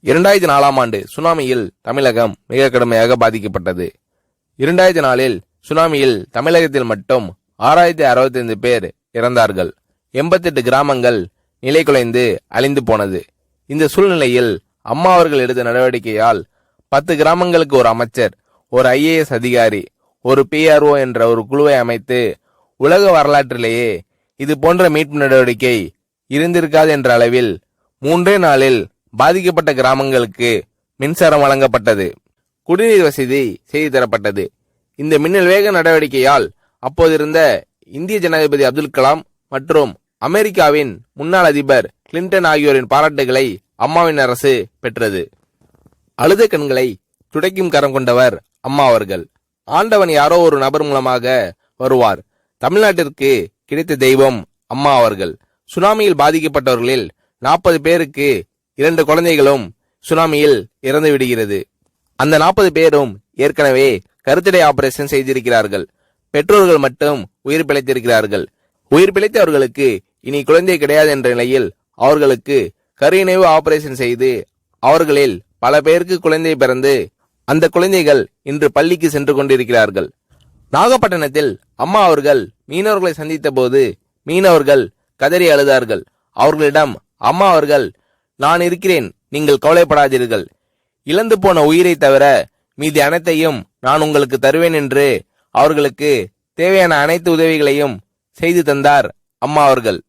2004ஆம் ஆண்டு சுனாமியில் தமிழகம் மிக கடுமையாக பாதிக்கப்பட்டது. 2004இல் சுனாமியில் தமிழகத்தில் மட்டும் 6065 பேர் இறந்தார்கள். 88 கிராமங்கள் நிலைகுலைந்து அழிந்து போனது. இந்த சூழ்நிலையில் அம்மா அவர்கள் எடுத்த நடவடிக்கையால் 10 கிராமங்களுக்கு ஒரு அமைச்சர், ஒரு IAS அதிகாரி, ஒரு PRO என்ற ஒரு குழுவை அமைத்து உலக வரலாற்றிலேயே இது போன்ற மீட்பு நடவடிக்கை இருந்திருக்காது என்ற அளவில் 3 நாளில் பாதிக்கப்பட்ட கிராமங்களுக்கு மின்சாரம் வழங்கப்பட்டது. குடிநீர் வசதி செய்து தரப்பட்டது. இந்த மின்னல் வேக நடவடிக்கையால் அப்போதிருந்த இந்திய ஜனாதிபதி அப்துல் கலாம் மற்றும் அமெரிக்காவின் முன்னாள் அதிபர் கிளின்டன் ஆகியோரின் பாராட்டுகளை அம்மாவின் அரசு பெற்றது. அழுத கண்களை துடைக்கும் கரம் கொண்டவர் அம்மா அவர்கள். ஆண்டவன் யாரோ ஒரு நபர் மூலமாக வருவார். தமிழ்நாட்டிற்கு கிடைத்த தெய்வம் அம்மா அவர்கள். சுனாமியில் பாதிக்கப்பட்டவர்களில் 40 பேருக்கு 2 குழந்தைகளும் சுனாமியில் இறந்து விடுகிறது. அந்த 40 பேரும் ஏற்கனவே கருத்தடை ஆபரேஷன் செய்திருக்கிறார்கள். பெற்றோர்கள் மட்டும் உயிர் பிழைத்திருக்கிறார்கள். உயிர் பிழைத்தவர்களுக்கு இனி குழந்தை கிடையாது என்ற நிலையில் அவர்களுக்கு கருணைவு ஆபரேஷன் செய்து அவர்களில் பல பேருக்கு குழந்தை பிறந்து அந்த குழந்தைகள் இன்று பள்ளிக்கு சென்று கொண்டிருக்கிறார்கள். நாகப்பட்டினத்தில் அம்மா அவர்கள் மீனவர்களை சந்தித்த போது மீனவர்கள் கதறி அழுதார்கள். அவர்களிடம் அம்மா அவர்கள், நான் இருக்கிறேன், நீங்கள் கவலைப்படாதீர்கள், இழந்து போன உயிரை தவிர மீதி அனைத்தையும் நான் உங்களுக்கு தருவேன் என்று அவர்களுக்கு தேவையான அனைத்து உதவிகளையும் செய்து தந்தார் அம்மா அவர்கள்.